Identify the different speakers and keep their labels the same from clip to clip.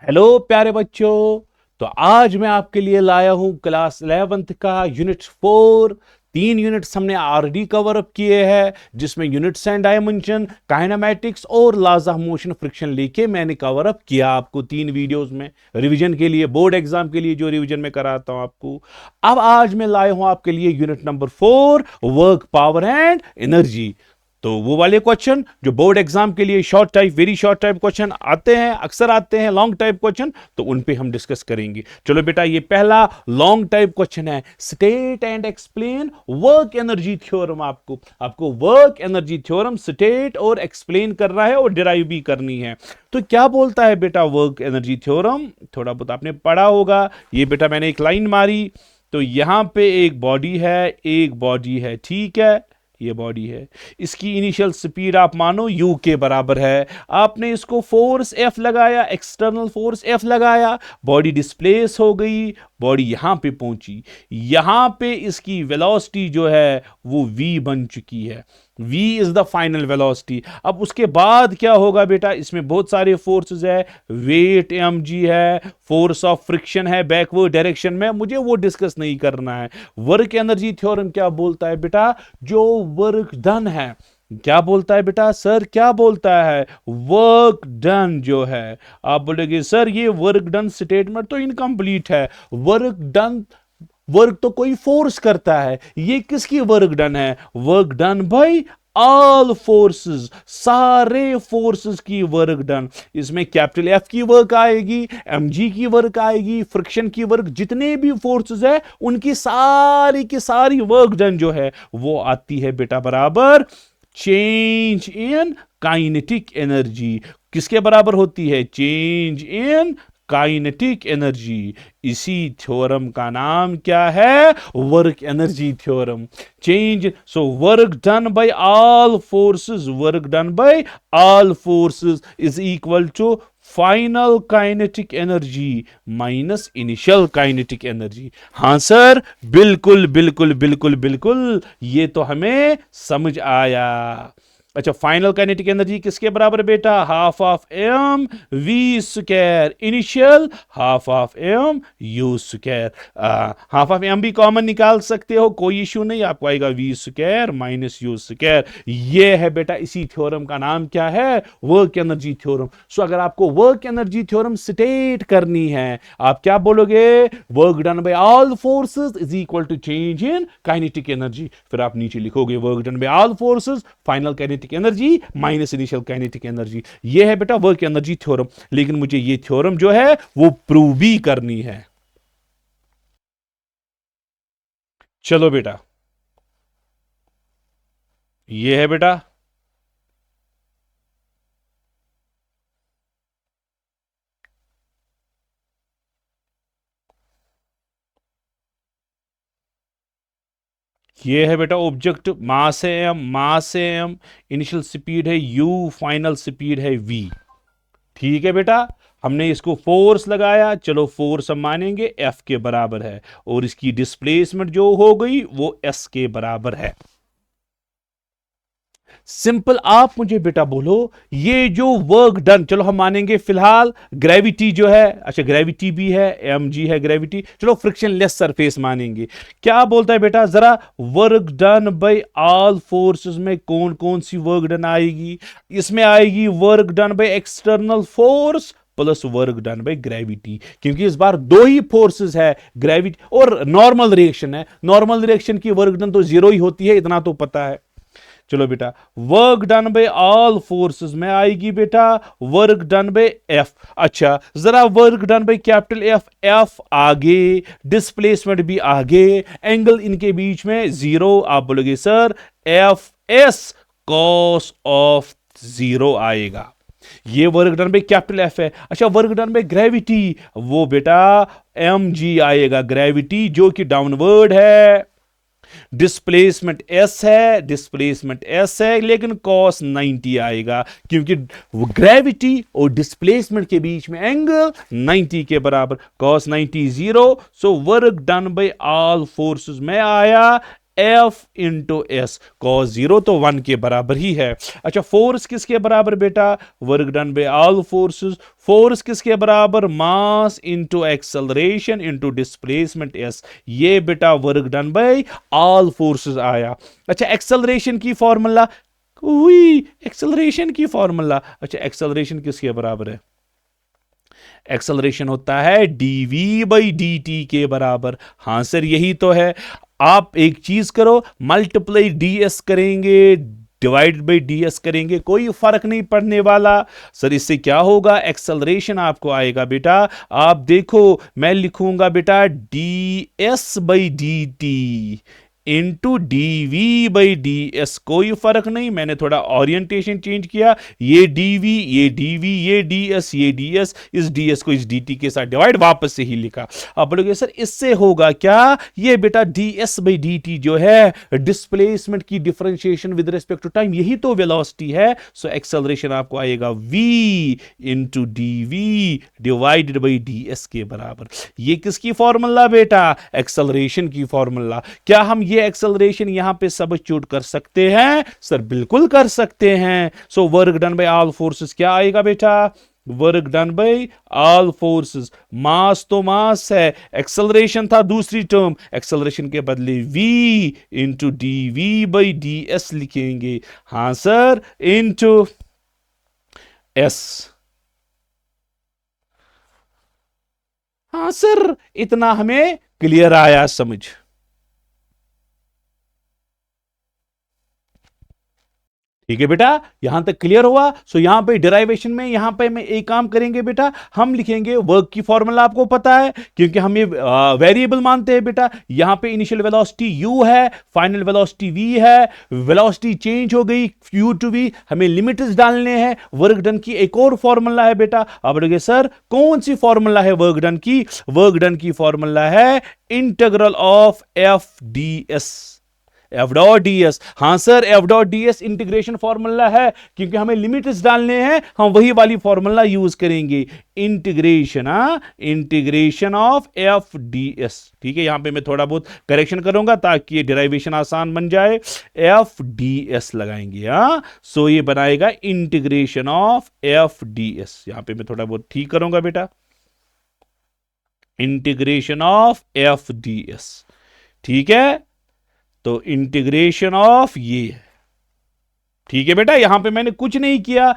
Speaker 1: Hello प्यारे बच्चों। तो आज मैं आपके लिए लाया हूं क्लास 11th का यूनिट 4। 3 यूनिट्स हमने ऑलरेडी कवर अप किए हैं, जिसमें यूनिट्स एंड डायमेंशन, काइनेमैटिक्स और लॉज ऑफ मोशन फ्रिक्शन लेके मैंने कवर अप किया आपको 3 वीडियोस में रिवीजन के लिए, बोर्ड एग्जाम के लिए जो रिवीजन में कराता हूं आपको। अब आज मैं लाया हूं आपके लिए unit number 4, work power and energy. तो वो वाले क्वेश्चन जो बोर्ड एग्जाम के लिए short type, very short type question आते हैं, अक्सर आते हैं, लॉन्ग टाइप क्वेश्चन, तो उन पे हम डिस्कस करेंगे। चलो बेटा, ये पहला लॉन्ग टाइप क्वेश्चन है, state and explain work energy theorem. आपको वर्क एनर्जी थ्योरम स्टेट और एक्सप्लेन कर रहा है और डिराइव भी करनी है। तो क्या बोलता है बेटा वर्क एनर्जी थ्योरम? थोड़ा बहुत आपने पढ़ा होगा। ये बेटा मैंने एक लाइन मारी, तो यहां पे एक बॉडी है, ठीक है, ये बॉडी है। इसकी इनिशियल स्पीड आप मानो u के बराबर है। आपने इसको फोर्स F लगाया, एक्सटर्नल फोर्स F लगाया, बॉडी डिस्प्लेस हो गई, बॉडी यहां पे पहुंची। यहां पे इसकी वेलोसिटी जो है वो v बन चुकी है। v is the final velocity. अब उसके बाद क्या होगा बेटा? इसमें बहुत सारे फोर्सेस है, वेट mg है, फोर्स ऑफ फ्रिक्शन है बैकवर्ड डायरेक्शन में, मुझे वो डिस्कस नहीं करना है। वर्क एनर्जी थ्योरम क्या बोलता है बेटा? जो वर्क डन है, क्या बोलता है बेटा? सर क्या बोलता है? वर्क डन जो है, आप बोलेंगे सर ये वर्क डन स्टेटमेंट तो इनकम्प्लीट है। वर्क डन, वर्क तो कोई फोर्स करता है, ये किसकी वर्क डन है? Work done by all forces, सारे फोर्सेस की वर्क डन। इसमें कैपिटल एफ की वर्क आएगी, mg की वर्क आएगी, फ्रिक्शन की वर्क, जितने भी फोर्सेस है उनकी सारी की सारी वर्क डन जो है वो आती है बेटा बराबर चेंज इन काइनेटिक एनर्जी। किसके बराबर होती है? Change in kinetic energy. इसी थ्योरम का नाम क्या है? Work energy theorem. Change, so work done by all forces, work done by all forces is equal to final kinetic energy minus initial kinetic energy. हां सर, बिल्कुल बिल्कुल बिल्कुल बिल्कुल, ये तो हमें समझ आया। अच्छा, फाइनल काइनेटिक एनर्जी किसके बराबर बेटा? Half of M we square, initial half of M U square. Half of M भी कॉमन निकाल सकते हो, कोई इश्यू नहीं, आपको आएगा V square minus U square. ये है बेटा, इसी थ्योरम का नाम क्या है? Work energy theorem. सो अगर आपको वर्क एनर्जी थ्योरम स्टेट करनी है, आप क्या बोलोगे? Work done by all forces is equal to change in kinetic energy. फिर आप नीचे लिखोगे work done by all forces, final kinetic energy minus initial kinetic energy. ये है बेटा वर्क एनर्जी थ्योरम। लेकिन मुझे ये थ्योरम जो है वो प्रूव भी करनी है। चलो बेटा, ये है बेटा, ये है बेटा ऑब्जेक्ट, मास है एम, मास है एम, इनिशियल स्पीड है u, फाइनल स्पीड है v। ठीक है बेटा, हमने इसको फोर्स लगाया, चलो फोर्स हम मानेंगे F के बराबर है, और इसकी डिस्प्लेसमेंट जो हो गई वो S के बराबर है। सिंपल। आप मुझे बेटा बोलो, ये जो वर्क डन, चलो हम मानेंगे फिलहाल ग्रेविटी जो है, अच्छा ग्रेविटी भी है, mg है ग्रेविटी, चलो फ्रिक्शन लेस सरफेस मानेंगे। क्या बोलता है बेटा जरा? Work done by all forces में कौन कौन सी वर्क डन आएगी? इसमें आएगी work done by external force plus work done by gravity, क्योंकि इस बार दो ही फोर्सेस है, ग्रेविटी और नॉर्मल रिएक्शन है। नॉर्मल रिएक्शन की वर्क डन तो जीरो ही होती है, इतना तो पता है। चलो बेटा, work done by all forces में आएगी बेटा वर्क डन बाय एफ। अच्छा, जरा work done by capital F, F आगे, डिस्प्लेसमेंट भी आगे, एंगल इनके बीच में जीरो। आप बोलोगे sir F s cos of zero आएगा। ये work done by capital F है। अच्छा, वर्क डन बाय ग्रेविटी, वो बेटा एम जी आएगा, ग्रेविटी जो कि डाउनवर्ड है, डिस्प्लेसमेंट एस है, डिस्प्लेसमेंट एस है, लेकिन कॉस 90 आएगा, क्योंकि ग्रेविटी और डिस्प्लेसमेंट के बीच में एंगल 90 के बराबर, cos 90 zero. So work done by all forces में आया F into S, cos zero तो 1 के बराबर ही है। अच्छा, फोर्स किसके बराबर बेटा, work done by all forces. Force किसके बराबर, mass into acceleration into displacement S, ये बेटा work done by all forces आया। अच्छा, एक्सेलरेशन की फॉर्मूला, एक्सेलरेशन की फॉर्मूला, अच्छा एक्सेलरेशन किसके बराबर है, एक्सेलरेशन होता है डीवी बाई डी टी के बराबर। हां सर यही तो है। आप एक चीज करो, मल्टीप्लाई डी एस करेंगे, डिवाइड बाई डी एस करेंगे, कोई फर्क नहीं पड़ने वाला। सर इससे क्या होगा, एक्सेलरेशन आपको आएगा बेटा, आप देखो मैं लिखूंगा बेटा d s by d t into d v by d s, कोई फर्क नहीं, मैंने थोड़ा ओरिएंटेशन चेंज किया, ये डी वी, ये डी वी, ये डी एस, ये डी एस, इस डी एस को इस डी टी के साथ डिवाइड वापस से ही लिखा। अब बोलोगे सर इससे होगा क्या, ये बेटा d s by d t जो है डिस्प्लेसमेंट की differentiation with respect to time, यही तो वेलोसिटी है। सो एक्सेलरेशन आपको आएगा v into d v divided by d s के बराबर। ये किसकी फॉर्मूला बेटा, एक्सेलरेशन की फॉर्मूला। क्या हम ये एक्सेलरेशन यहां पे सब्स्टिट्यूट कर सकते हैं, सर बिल्कुल कर सकते हैं। So work done by all forces क्या आएगा बेटा, work done by all forces, mass तो मास है, एक्सेलरेशन था दूसरी टर्म, एक्सेलरेशन के बदले v into d v by d s लिखेंगे। हां सर, इंटू एस। हां सर, इतना हमें क्लियर आया समझ। ठीक है बेटा, यहां तक क्लियर हुआ। सो यहां पे डिराइवेशन में यहां पे मैं एक काम करेंगे बेटा, हम लिखेंगे वर्क की फॉर्मूला आपको पता है, क्योंकि हम ये वेरिएबल मानते हैं बेटा। यहां पे इनिशियल वेलोसिटी u है, फाइनल वेलोसिटी v है, वेलोसिटी चेंज हो गई u टू v, हमें लिमिट्स डालने हैं। वर्क डन की एक और फॉर्मूला है बेटा। अब बोलोगे सर कौन सी फॉर्मूला है वर्क डन की, वर्क डन की फॉर्मूला है integral of F D S, F dot D S. हां sir, F dot D S integration formula है, क्योंकि हमें लिमिट्स डालने हैं, हम वही वाली फॉर्मूला यूज करेंगे, integration, integration of F D S. ठीक है, यहां पे मैं थोड़ा बहुत करेक्शन करूंगा ताकि ये डिराइवेशन आसान बन जाए, एफ डी एस लगाएंगे। सो ये बनाएगा integration of F D S, यहां पे मैं थोड़ा बहुत ठीक करूंगा बेटा, integration of F D S. ठीक है, तो इंटीग्रेशन ऑफ ये, ठीक है बेटा, यहां पे मैंने कुछ नहीं किया,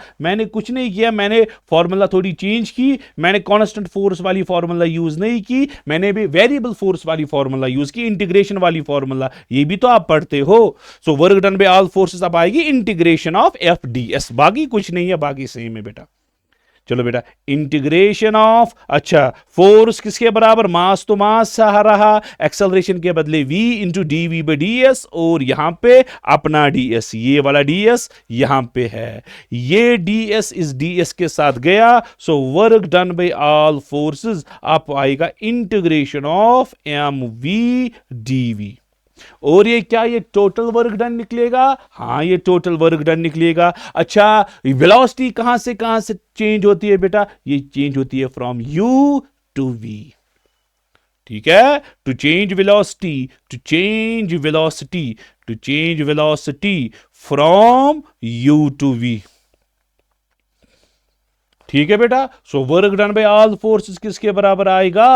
Speaker 1: मैंने फॉर्मूला थोड़ी चेंज की, मैंने कांस्टेंट फोर्स वाली फॉर्मूला यूज नहीं की, मैंने भी वेरिएबल फोर्स वाली फॉर्मूला यूज की, इंटीग्रेशन वाली फॉर्मूला, ये भी तो आप पढ़ते हो। सो work done by all forces अब आएगी integration of F D S, बाकी कुछ नहीं है, बाकी सेम है बेटा। चलो बेटा, इंटीग्रेशन ऑफ, अच्छा फोर्स किसके बराबर, मास तो मास रहा, एक्सेलरेशन के बदले v into d v by d s, और यहां पे अपना डी एस, ये वाला डी एस यहां पे है, ये डी एस इस डी एस के साथ गया। So work done by all forces आप आएगा integration of M v d v, और ये क्या, ये टोटल वर्क डन निकलेगा। हां, ये टोटल वर्क डन निकलेगा। अच्छा, वेलोसिटी कहां से चेंज होती है बेटा, ये चेंज होती है फ्रॉम u टू v। ठीक है, to change velocity from u to v। ठीक है बेटा, so work done by all forces किसके बराबर आएगा,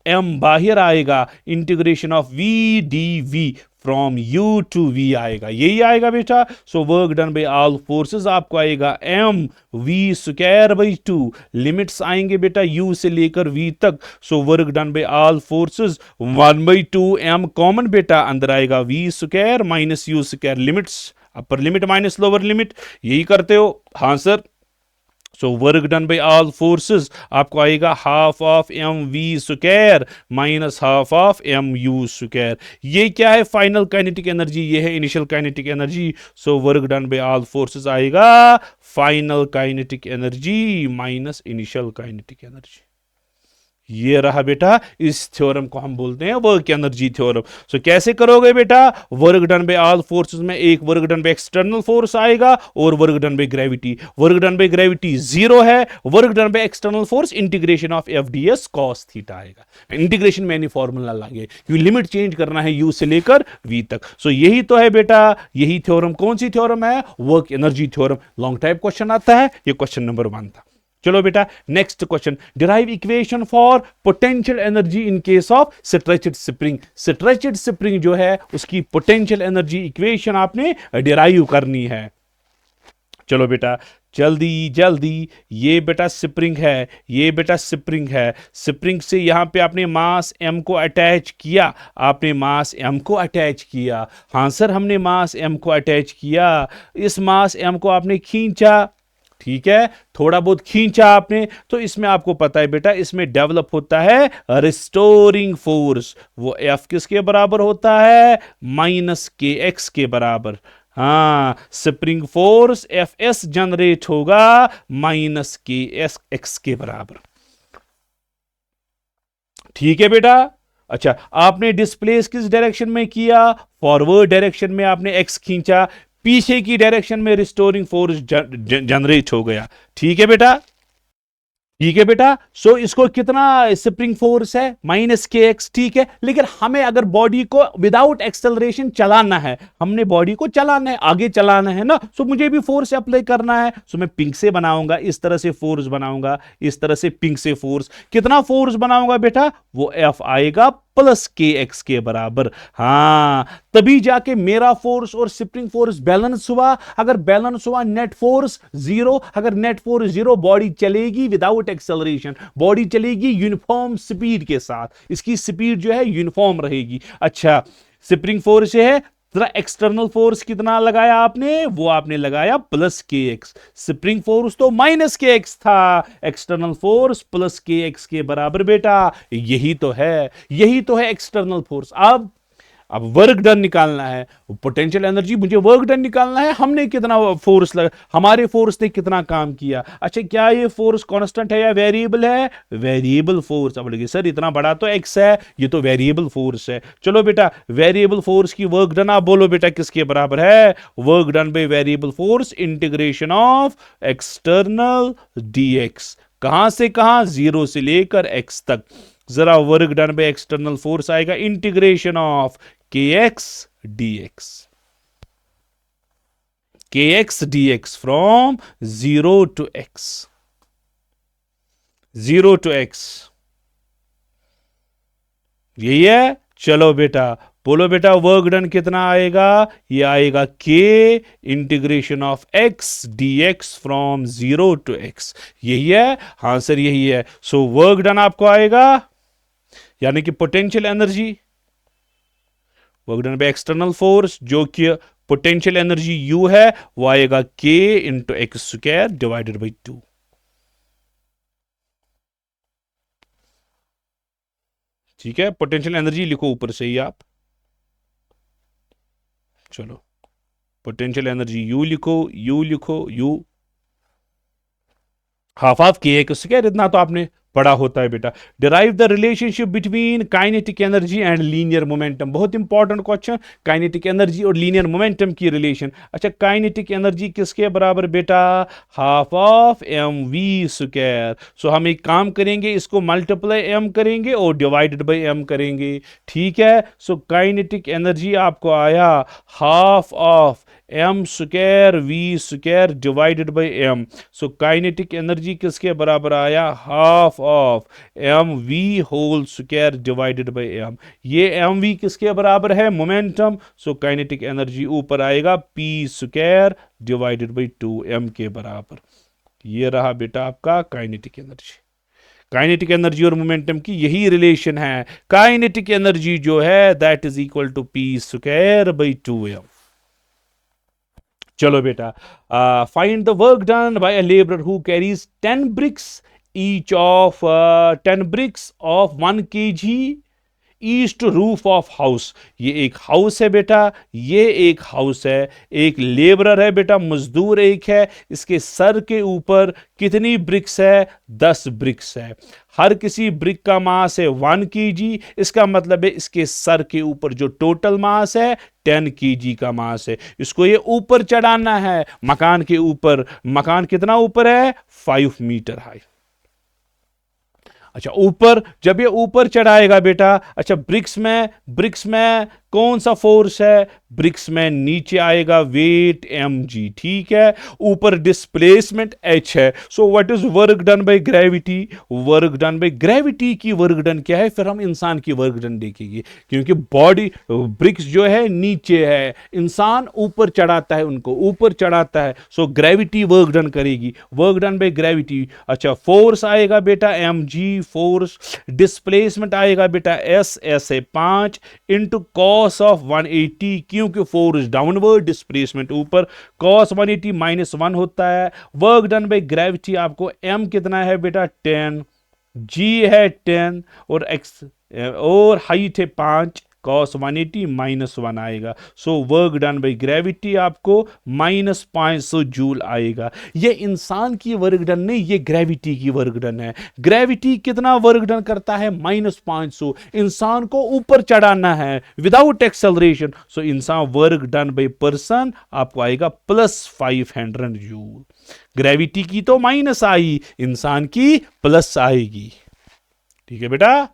Speaker 1: m बाहर आएगा, integration of v d v from u to v आएगा, यही आएगा बेटा। So work done by all forces आपको आएगा m v square by 2, limits आएंगे बेटा u से लेकर v तक। So work done by all forces 1/2 m common बेटा, अंदर आएगा v square minus u square, limits upper limit minus lower limit, यही करते हो। हाँ sir, so work done by all forces आपको आएगा half of M we square minus half of M U square. ये क्या है, फाइनल काइनेटिक एनर्जी, ये है initial kinetic energy. So work done by all forces आएगा final kinetic energy minus initial kinetic energy, ये रहा बेटा, इस थ्योरम को हम बोलते हैं वर्क एनर्जी थ्योरम। सो कैसे करोगे बेटा, work done by all forces में एक work done by external force आएगा और work done by gravity. Work done by gravity 0 है, work done by external force integration of F D S cos theta आएगा। Integration में नहीं formula लागे क्योंकि लिमिट चेंज करना है यू से लेकर वी तक। सो यही तो है बेटा, यही थ्योरम। कौन सी थ्योरम है, work energy theorem. Long type question आता है, ये क्वेश्चन नंबर 1 था। चलो बेटा next question, derive equation for potential energy in case of stretched spring. Stretched spring जो है उसकी पोटेंशियल एनर्जी इक्वेशन आपने डिराइव करनी है। चलो बेटा जल्दी जल्दी, ये बेटा स्प्रिंग है, ये बेटा स्प्रिंग है। स्प्रिंग से यहां पे आपने मास m को अटैच किया, आपने मास m को अटैच किया। हाँ सर हमने मास m को अटैच किया, इस मास m को आपने खींचा, ठीक है, थोड़ा बहुत खींचा आपने, तो इसमें आपको पता है बेटा इसमें डेवलप होता है रिस्टोरिंग फोर्स। वो F किसके बराबर होता है, -kx के बराबर। हाँ, स्प्रिंग फोर्स Fs जनरेट होगा -kx के बराबर। ठीक है बेटा। अच्छा, आपने डिस्प्लेस किस डायरेक्शन में किया, फॉरवर्ड डायरेक्शन में आपने x खींचा, पीछे की डायरेक्शन में रिस्टोरिंग फोर्स जनरेट हो गया। ठीक है बेटा, ठीक है बेटा। सो इसको कितना स्प्रिंग फोर्स है, -kx, ठीक है। लेकिन हमें अगर बॉडी को विदाउट एक्सेलरेशन चलाना है, हमने बॉडी को चलाना है, आगे चलाना है ना, सो मुझे भी फोर्स अप्लाई करना है। सो मैं पिंक से बनाऊंगा, इस तरह से फोर्स बनाऊंगा, इस तरह से पिंक से फोर्स। कितना फोर्स बनाऊंगा बेटा, वो F आएगा +kx के बराबर। हां, तभी जाके मेरा फोर्स और स्प्रिंग फोर्स बैलेंस हुआ। अगर बैलेंस हुआ, नेट फोर्स 0। अगर नेट फोर्स 0, बॉडी चलेगी विदाउट एक्सेलरेशन, बॉडी चलेगी यूनिफॉर्म स्पीड के साथ, इसकी स्पीड जो है यूनिफॉर्म रहेगी। अच्छा, स्प्रिंग फोर्स है, एक्सटर्नल फोर्स कितना लगाया आपने, वो आपने लगाया +kx। स्प्रिंग फोर्स तो -kx था, एक्सटर्नल फोर्स +kx के बराबर बेटा। यही तो है, यही तो है एक्सटर्नल फोर्स। अब वर्क डन निकालना है, पोटेंशियल एनर्जी, मुझे वर्क डन निकालना है। हमने कितना फोर्स लगा, हमारे फोर्स ने कितना काम किया। अच्छा, क्या ये फोर्स कांस्टेंट है या वेरिएबल है, वेरिएबल फोर्स। अब बोलेंगे सर इतना बड़ा तो x है, ये तो वेरिएबल फोर्स है। चलो बेटा, वेरिएबल फोर्स की वर्क डन आप बोलो बेटा किसके बराबर है, work done by variable force integration of external dx। कहां से कहां, 0 से लेकर x तक। जरा work done by external force आएगा integration of kx dx, kx dx from 0 to x, 0 to x, यही है। चलो बेटा बोलो बेटा, वर्क डन कितना आएगा, ये आएगा k integration of x dx from 0 to x। यही है, हाँ सर यही है। सो वर्क डन आपको आएगा, यानी कि potential energy, work done by external force जो कि पोटेंशियल एनर्जी U है, वो आएगा k into x square divided by 2। ठीक है, पोटेंशियल एनर्जी लिखो ऊपर से ही आप। चलो, पोटेंशियल एनर्जी U लिखो, U लिखो, U half k x square, इतना तो आपने पढ़ा होता है बेटा। Derive the relationship between kinetic energy and linear momentum. बहुत इंपॉर्टेंट क्वेश्चन, काइनेटिक एनर्जी और लीनियर मोमेंटम की रिलेशन। अच्छा, काइनेटिक एनर्जी किसके बराबर बेटा, हाफ ऑफ mv स्क्वायर। सो हम एक काम करेंगे, इसको मल्टीप्लाई m करेंगे और डिवाइडेड बाई m करेंगे। ठीक है, सो काइनेटिक एनर्जी आपको आया half of m square v square divided by m। So kinetic energy किसके बराबर आया, half of M v whole square divided by m. ये एम वी किसके बराबर है, मोमेंटम। सो काइनेटिक एनर्जी ऊपर आएगा p square divided by 2m के बराबर। ये रहा बेटा आपका काइनेटिक एनर्जी। काइनेटिक एनर्जी और मोमेंटम की यही रिलेशन है। काइनेटिक एनर्जी जो है that is equal to p square by 2m। चलो बेटा, find the work done by a labourer who carries 10 bricks each of 10 bricks of 1 kg east roof of house, ये एक house है बेटा, ये एक हाउस है, एक लेबरर है बेटा, मजदूर एक है, इसके सर के ऊपर कितनी ब्रिक्स है? 10 ब्रिक्स है। हर किसी ब्रिक का मास है 1 kg, इसका मतलब है इसके सर के ऊपर जो टोटल मास है 10 kg का मास है। इसको ये ऊपर चढ़ाना है मकान के ऊपर। मकान कितना ऊपर है? 5 मीटर हाई। अच्छा, ऊपर जब ये ऊपर चढ़ाएगा बेटा, अच्छा ब्रिक्स में कौन सा फोर्स है? ब्रिक्स में नीचे आएगा वेट mg, ठीक है। ऊपर डिस्प्लेसमेंट h है। So what is work done by gravity? Work done by gravity की वर्क डन क्या है? फिर हम इंसान की वर्क डन देखेंगे, क्योंकि बॉडी ब्रिक्स जो है नीचे है, इंसान ऊपर चढ़ाता है, उनको ऊपर चढ़ाता है। सो ग्रेविटी वर्क डन करेगी, वर्क डन बाय ग्रेविटी। अच्छा, फोर्स आएगा बेटा mg फोर्स, डिस्प्लेसमेंट आएगा बेटा s है 5 इंटू कॉस ऑफ 180, क्योंकि फोर्स डाउनवर्ड, डिस्प्लेसमेंट ऊपर, कॉस 180 -1 होता है। वर्क डन बाय ग्रेविटी आपको m कितना है बेटा? 10, g है 10 और x और हाइट है 5, cos 180 -1 आएगा। सो वर्क डन बाय ग्रेविटी आपको -500 जूल आएगा। ये इंसान की वर्क डन नहीं, ये ग्रेविटी की वर्क डन है। ग्रेविटी कितना वर्क डन करता है? -500। इंसान को ऊपर चढ़ाना है विदाउट एक्सेलरेशन। सो इंसान वर्क डन बाय पर्सन आपको आएगा +500 जूल। ग्रेविटी की तो माइनस आई, इंसान की प्लस आएगी। ठीक है बेटा।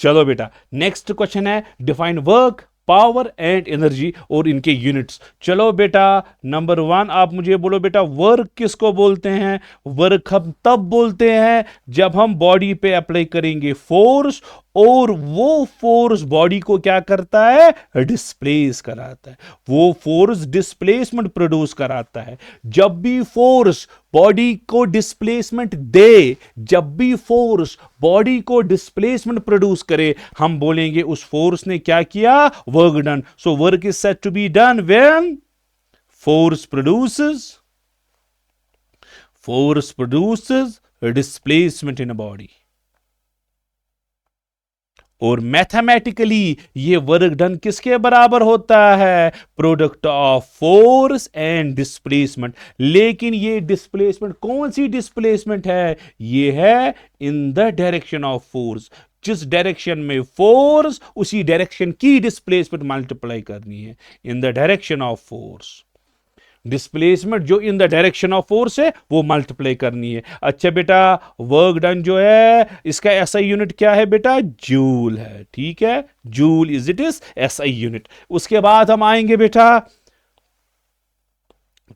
Speaker 1: चलो बेटा, नेक्स्ट क्वेश्चन है define work, power and energy और इनके यूनिट्स। चलो बेटा, नंबर 1 आप मुझे बोलो बेटा, वर्क किसको बोलते हैं? वर्क हम तब बोलते हैं जब हम बॉडी पे अप्लाई करेंगे फोर्स, और वो फोर्स बॉडी को क्या करता है? डिस्प्लेस कराता है। वो फोर्स डिस्प्लेसमेंट प्रोड्यूस कराता है। जब भी फोर्स बॉडी को डिस्प्लेसमेंट दे, जब भी फोर्स बॉडी को डिस्प्लेसमेंट प्रोड्यूस करे, हम बोलेंगे उस फोर्स ने क्या किया? Work done. So work is said to be done when force produces displacement in a body. और मैथमेटिकली ये वर्क डन किसके बराबर होता है? Product of force and displacement. लेकिन ये डिस्प्लेसमेंट कौन सी डिस्प्लेसमेंट है? ये है in the direction of force. जिस डायरेक्शन में फोर्स, उसी डायरेक्शन की डिस्प्लेसमेंट मल्टीप्लाई करनी है, in the direction of force. Displacement जो in the direction of force है वो मल्टीप्लाई करनी है। अच्छा बेटा, वर्क डन जो है इसका एसआई यूनिट क्या है बेटा? जूल है। ठीक है, joule is it is SI unit. उसके बाद हम आएंगे बेटा,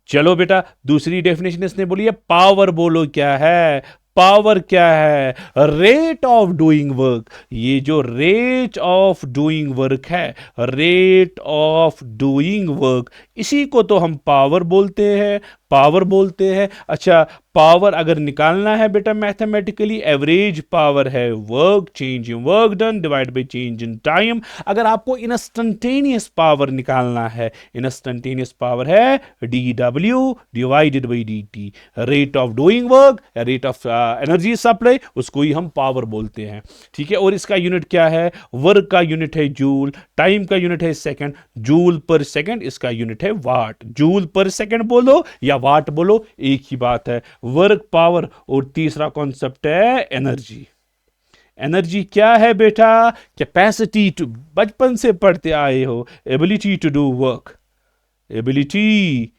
Speaker 1: चलो बेटा दूसरी डेफिनेशन इसने बोली है पावर। बोलो क्या है पावर? क्या है? Rate of doing work. ये जो रेट ऑफ डूइंग वर्क है, रेट ऑफ डूइंग वर्क, इसी को तो हम पावर बोलते हैं, पावर बोलते हैं। अच्छा, पावर अगर निकालना है बेटा मैथमेटिकली, एवरेज पावर है work, change in work done divide by change in time. अगर आपको इंस्टेंटेनियस पावर निकालना है, इंस्टेंटेनियस पावर है dw divided by dt। Rate of doing work या रेट ऑफ एनर्जी सप्लाई, उसको ही हम पावर बोलते हैं। ठीक है, और इसका यूनिट क्या है? वर्क का यूनिट है जूल, टाइम का यूनिट है सेकंड, जूल पर सेकंड इसका यूनिट है वाट। जूल पर सेकंड बोलो या वाट बोलो, एक ही बात है। वर्क, पावर, और तीसरा कॉन्सेप्ट है एनर्जी। एनर्जी क्या है बेटा? कैपेसिटी टू, बचपन से पढ़ते आए हो, ability to do work, ability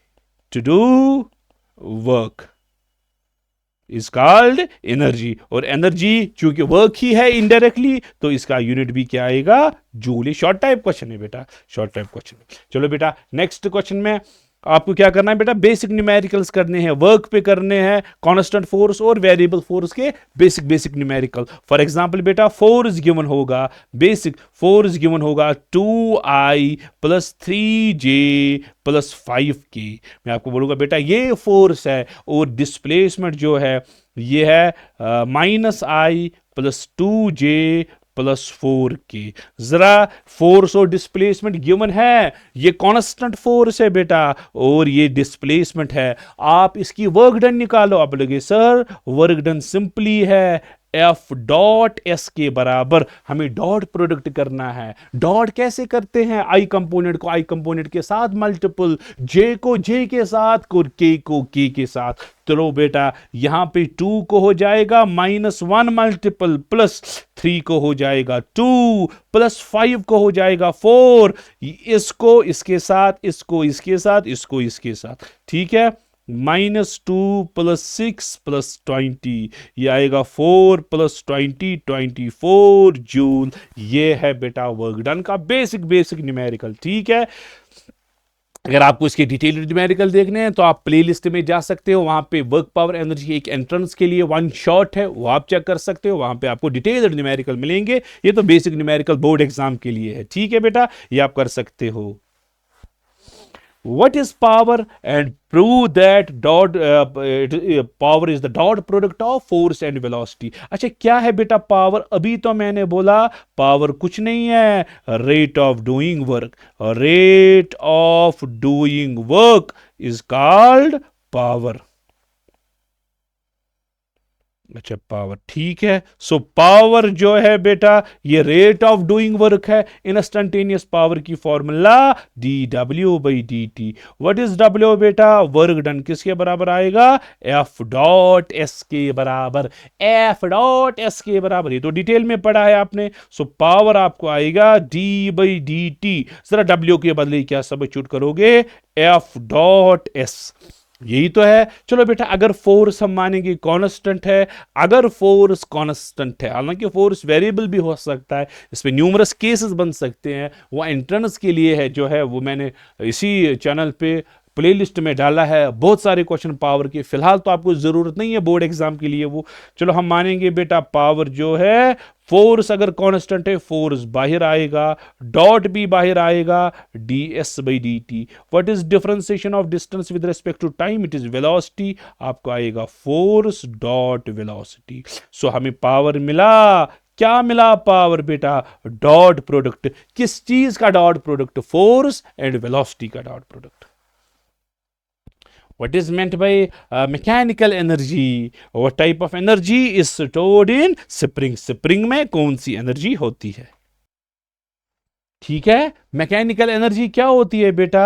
Speaker 1: to do work is called energy. और एनर्जी चूंकि वर्क ही है इनडायरेक्टली, तो इसका यूनिट भी क्या आएगा? जूल। ये शॉर्ट टाइप क्वेश्चन है बेटा, शॉर्ट टाइप क्वेश्चन। चलो बेटा, नेक्स्ट क्वेश्चन में आपको क्या करना है बेटा? बेसिक न्यूमेरिकल्स करने हैं, वर्क पे करने हैं, कांस्टेंट फोर्स और वेरिएबल फोर्स के बेसिक न्यूमेरिकल। फॉर एग्जांपल बेटा, फोर्स गिवन होगा, बेसिक फोर्स गिवन होगा 2i + 3j + 5k। मैं आपको बोलूंगा बेटा ये फोर्स है, और डिस्प्लेसमेंट जो है ये है -i + 2j + 4k। जरा फोर्स और डिस्प्लेसमेंट गिवन है, ये कांस्टेंट फोर्स है बेटा और ये डिस्प्लेसमेंट है। आप इसकी वर्क डन निकालो। आप बोलोगे सर वर्क डन सिंपली है एफ डॉट एस के बराबर हमें डॉट प्रोडक्ट करना है। डॉट कैसे करते हैं? आई कंपोनेंट को आई कंपोनेंट के साथ मल्टीपल, जे को जे के साथ, के को के के साथ। चलो बेटा, यहां पे 2 को हो जाएगा -1 मल्टीपल, +3 को हो जाएगा 2, +5 को हो जाएगा 4, इसको इसके साथ, इसको इसके साथ, इसको इसके साथ। ठीक है, -2 + 6 + 20, ये आएगा 4 + 20 24 जूल। ये है बेटा वर्क डन का बेसिक न्यूमेरिकल। ठीक है, अगर आपको इसके डिटेल न्यूमेरिकल देखने हैं तो आप प्लेलिस्ट में जा सकते हो, वहां पे वर्क पावर एनर्जी एक एंट्रेंस के लिए 1 शॉट है, वो आप चेक कर सकते हो, वहां पे आपको डिटेल न्यूमेरिकल मिलेंगे। ये तो बेसिक न्यूमेरिकल बोर्ड एग्जाम के लिए है। ठीक है बेटा, ये आप कर सकते हो। What is power? And prove that power is the dot product of force and velocity. अच्छा, क्या है बेटा पावर? अभी तो मैंने बोला पावर कुछ नहीं है, rate of doing work. Rate of doing work is called power. अच्छा, पावर, ठीक है। सो पावर जो है बेटा, ये रेट ऑफ डूइंग वर्क है। इंस्टंटेनियस पावर की formula dW/dt। What is W बेटा? Work done. किसके बराबर आएगा? F डॉट एस के बराबर। F डॉट एस के बराबर, ये तो डिटेल में पढ़ा है आपने। सो पावर आपको आएगा d/dt। जरा W के बदले क्या सब्स्टिट्यूट करोगे? F dot S. यही तो है। चलो बेटा, अगर फोर्स हम मानेंगे कांस्टेंट है, अगर फोर्स कांस्टेंट है, हालांकि फोर्स वेरिएबल भी हो सकता है, इसमें न्यूमरस केसेस बन सकते हैं, वो एंट्रेंस के लिए है जो है, वो मैंने इसी चैनल पे प्लेलिस्ट में डाला है। बहुत सारे क्वेश्चन पावर के, फिलहाल तो आपको जरूरत नहीं है बोर्ड एग्जाम के लिए वो। चलो हम मानेंगे बेटा पावर जो है, फोर्स अगर कांस्टेंट है, फोर्स बाहर आएगा, डॉट भी बाहर आएगा, ds/dt। What is differentiation of distance with respect to time? It is velocity. आपको आएगा फोर्स डॉट वेलोसिटी। सो हमें पावर मिला, क्या मिला? पावर बेटा डॉट प्रोडक्ट। किस चीज का dot product? Force and velocity का dot product. What is meant by mechanical energy? What type of energy is stored in spring? Spring में कौन सी एनर्जी होती है? ठीक है, मैकेनिकल एनर्जी क्या होती है बेटा?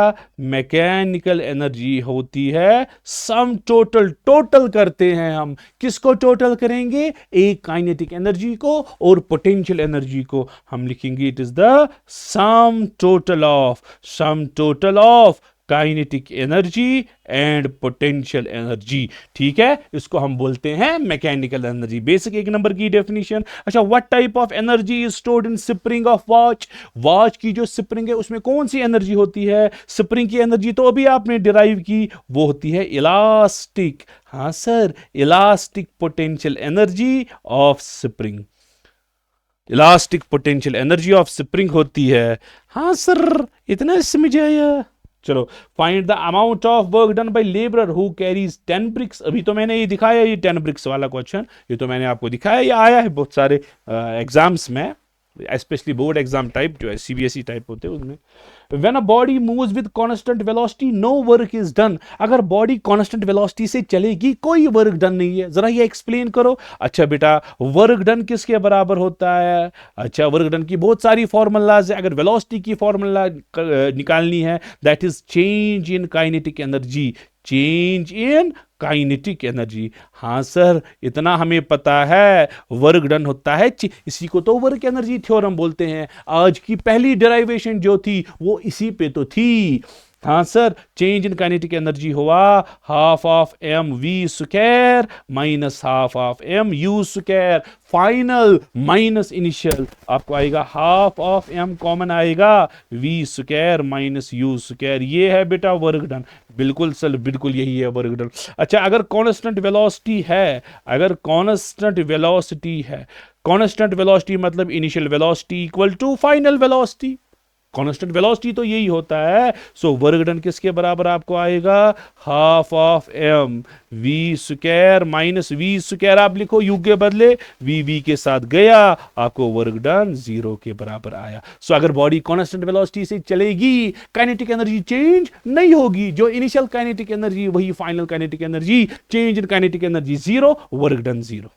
Speaker 1: मैकेनिकल एनर्जी होती है सम टोटल। टोटल करते हैं हम, किसको टोटल करेंगे? एक काइनेटिक एनर्जी को और पोटेंशियल एनर्जी को। हम लिखेंगे it is the sum total of kinetic energy and potential energy. ठीक है, इसको हम बोलते हैं मैकेनिकल एनर्जी। बेसिक 1 नंबर की डेफिनेशन। अच्छा, what type of energy is stored in spring of watch? Watch की जो स्प्रिंग है उसमें कौन सी एनर्जी होती है? स्प्रिंग की एनर्जी तो अभी आपने डिराइव की, वो होती है इलास्टिक। हाँ sir, elastic potential energy of spring. Elastic potential energy of spring होती है। हाँ सर, इतना समझ आया। चलो, find the amount of work done by labourer who carries 10 bricks. अभी तो मैंने ये दिखाया, ये 10 ब्रिक्स वाला क्वेश्चन, ये तो मैंने आपको दिखाया, ये आया है बहुत सारे एग्जाम्स में, स्पेशली बोर्ड एग्जाम टाइप जो है, सीबीएसई टाइप होते हैं उसमें। When a body moves with constant velocity, no work is done. अगर बॉडी कांस्टेंट वेलोसिटी से चलेगी, कोई वर्क डन नहीं है। जरा ये एक्सप्लेन करो। अच्छा बेटा, वर्क डन किसके बराबर होता है? अच्छा, वर्क डन की बहुत सारी फॉर्मूलाज है। अगर वेलोसिटी की फॉर्मूला निकालनी है, that is change in kinetic energy. Change in kinetic energy. हाँ सर, इतना हमें पता है। वर्क डन होता है, इसी को तो वर्क एनर्जी थ्योरम बोलते हैं। आज की पहली डेराइवेशन जो थी वो इसी पे तो थी। हाँ sir, change in kinetic energy हुआ half of M we square minus half of M U square. Final minus initial, आपको आएगा हाफ ऑफ एम कॉमन आएगा, V square minus U square. ये है बेटा वर्क डन। बिल्कुल सर, बिल्कुल यही है वर्क डन। अच्छा, अगर कांस्टेंट वेलोसिटी है, कांस्टेंट वेलोसिटी मतलब initial velocity equal to final velocity. Constant velocity तो यही होता है। सो वर्क डन किसके बराबर आपको आएगा? Half of M we square minus v square. आप लिखो यू के बदले, वी के साथ गया, आपको वर्क डन 0 के बराबर आया। सो अगर बॉडी कांस्टेंट वेलोसिटी से चलेगी, काइनेटिक एनर्जी चेंज नहीं होगी। जो इनिशियल काइनेटिक एनर्जी वही final kinetic energy. Change in kinetic energy 0, work done 0।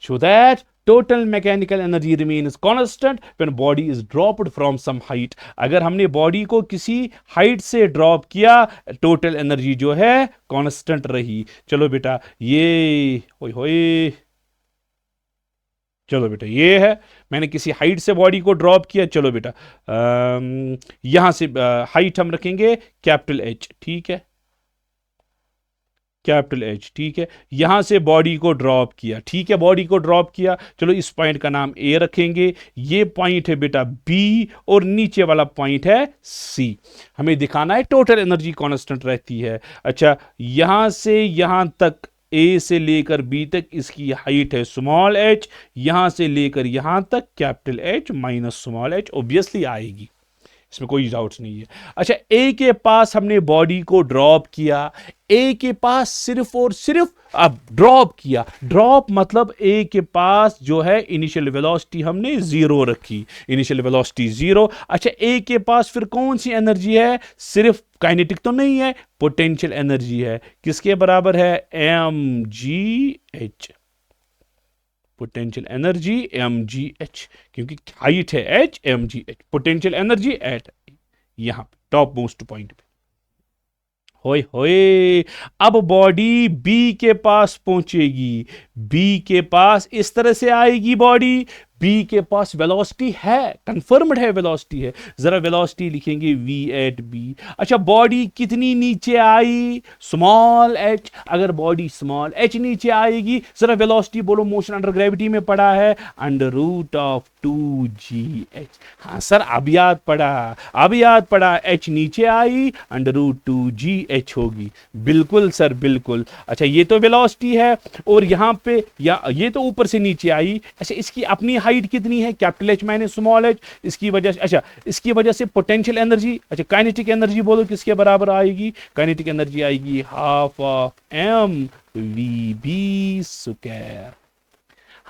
Speaker 1: show that total mechanical energy remains constant when body is dropped from some height. अगर हमने body को किसी हाइट से drop किया, टोटल एनर्जी जो है constant रही. चलो बेटा ये होय होय, चलो बेटा ये है, मैंने किसी हाइट से बॉडी को ड्रॉप किया. चलो बेटा यहां से हाइट हम रखेंगे कैपिटल एच, ठीक है, कैपिटल एच, ठीक है. यहां से बॉडी को ड्रॉप किया, ठीक है, बॉडी को ड्रॉप किया. चलो इस पॉइंट का नाम ए रखेंगे. ये पॉइंट है बेटा बी और नीचे वाला पॉइंट है सी. हमें दिखाना है टोटल एनर्जी कांस्टेंट रहती है. अच्छा, यहां से यहां तक ए से लेकर बी तक इसकी हाइट है स्मॉल एच, यहां से लेकर यहां तक capital h minus small H obviously आएगी, इसमें कोई डाउट नहीं है. अच्छा, ए के पास हमने बॉडी को ड्रॉप किया, ए के पास सिर्फ और सिर्फ अब ड्रॉप किया. ड्रॉप मतलब ए के पास जो है इनिशियल वेलोसिटी हमने जीरो रखी, इनिशियल वेलोसिटी जीरो. अच्छा, ए के पास फिर कौन सी एनर्जी है? सिर्फ काइनेटिक तो नहीं है, पोटेंशियल एनर्जी है. किसके बराबर है? M g h, potential energy m g h, क्योंकि हाइट है h, m g h, potential energy at यहां टॉप मोस्ट पॉइंट पे. होए होए, अब बॉडी बी के पास पहुंचेगी, बी के पास इस तरह से आएगी बॉडी. बी के पास वेलोसिटी है, कंफर्म्ड है वेलोसिटी है. जरा वेलोसिटी लिखेंगे वी एट बी. अच्छा, बॉडी कितनी नीचे आई? Small H. अगर बॉडी स्मॉल एच नीचे आएगी, जरा वेलोसिटी बोलो, मोशन अंडर ग्रेविटी में पढ़ा है अंडर रूट ऑफ 2gh. हाँ सर, अब याद पड़ा, अब याद पड़ा. एच नीचे आई, अंडर रूट 2gh होगी. बिल्कुल सर, बिल्कुल. अच्छा, ये तो वेलोसिटी है और यहां पे ये तो ऊपर से नीचे आई. अच्छा, इसकी अपनी हाइट कितनी है? Capital h minus small h. इसकी वजह से, अच्छा, इसकी वजह से पोटेंशियल एनर्जी, अच्छा काइनेटिक एनर्जी बोलो किसके बराबर आएगी? काइनेटिक एनर्जी आएगी half of M v b square.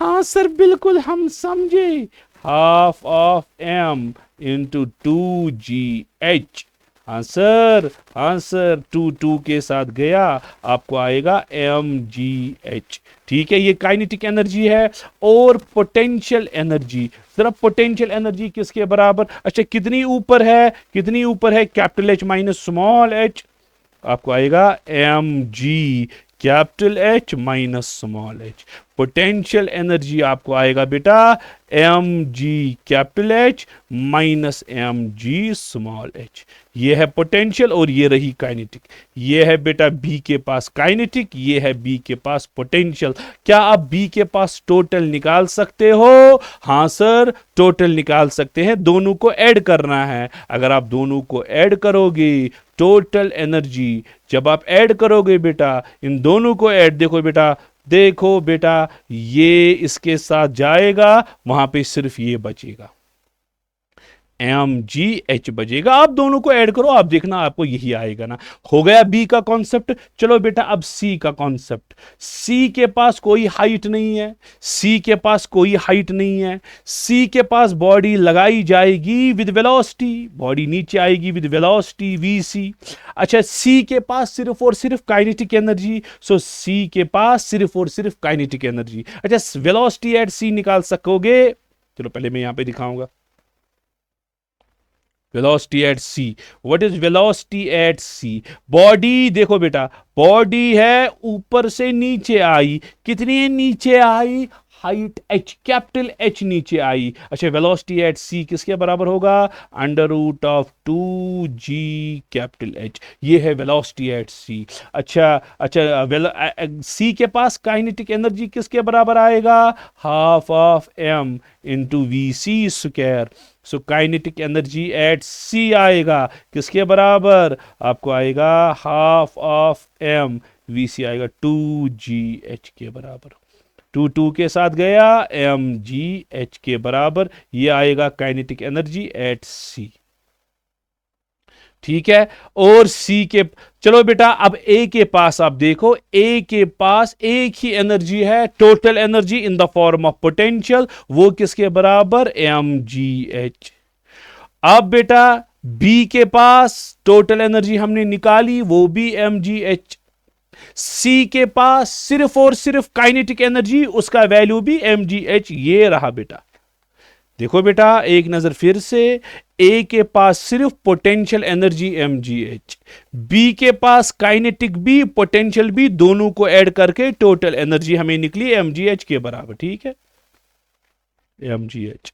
Speaker 1: हाँ सर, बिल्कुल हम समझे. Half of m into 2gh. Answer, answer 2 के साथ गया, आपको आएगा mgh. ठीक है, ये काइनेटिक एनर्जी है. और पोटेंशियल एनर्जी, सिर्फ पोटेंशियल एनर्जी किसके बराबर? अच्छा, कितनी ऊपर है? कितनी ऊपर है? Capital h minus small H. आपको आएगा mg capital h minus small H. Potential energy आपको आएगा बेटा mg capital h minus mg small H. ये है पोटेंशियल और ये रही काइनेटिक. ये है बेटा बी के पास काइनेटिक, ये है बी के पास पोटेंशियल. क्या आप बी के पास टोटल निकाल सकते हो? हाँ सर, टोटल निकाल सकते हैं. दोनों को ऐड करना है. अगर आप दोनों को ऐड करोगे, टोटल एनर्जी जब आप ऐड करोगे बेटा, इन दोनों को ऐड, देखो बेटा, देखो बेटा, ये इसके साथ जाएगा, वहां पे सिर्फ ये बचेगा, mgh बचेगा. आप दोनों को ऐड करो, आप देखना आपको यही आएगा ना. हो गया बी का कॉन्सेप्ट. चलो बेटा अब सी का कॉन्सेप्ट. सी के पास कोई हाइट नहीं है, सी के पास कोई हाइट नहीं है. सी के पास बॉडी लगाई जाएगी विद वेलोसिटी, बॉडी नीचे आएगी विद वेलोसिटी vc. अच्छा, सी के पास सिर्फ और सिर्फ काइनेटिक एनर्जी, सो सी के पास सिर्फ और सिर्फ काइनेटिक एनर्जी. अच्छा, वेलोसिटी एट सी निकाल सकोगे? चलो पहले मैं यहां पे दिखाऊंगा velocity at c. What is velocity at c? Body देखो बेटा, बॉडी है ऊपर से नीचे आई. कितनी नीचे आई? हाइट h, कैपिटल h नीचे आई. अच्छा, वेलोसिटी एट c किसके बराबर होगा? Under root of 2g capital h. ये है वेलोसिटी एट c. अच्छा अच्छा, c के पास काइनेटिक एनर्जी किसके बराबर आएगा? Half of m into vc square. So kinetic energy at c आएगा किसके बराबर? आपको आएगा हाफ ऑफ m, vc आएगा 2gh के बराबर. 2 के साथ गया, mgh के बराबर. ये आएगा काइनेटिक एनर्जी एट c. ठीक है, और सी के, चलो बेटा अब ए के पास आप देखो, ए के पास एक ही एनर्जी है, total energy in the form of potential. वो किसके बराबर? mgh. अब बेटा बी के पास टोटल एनर्जी हमने निकाली, वो भी mgh. सी के पास सिर्फ और सिर्फ काइनेटिक एनर्जी, उसका वैल्यू भी mgh, ये रहा बेटा। देखो बेटा एक नजर फिर से, ए के पास सिर्फ पोटेंशियल एनर्जी mgh, बी के पास काइनेटिक बी पोटेंशियल बी, दोनों को ऐड करके टोटल एनर्जी हमें निकली mgh के बराबर, ठीक है mgh।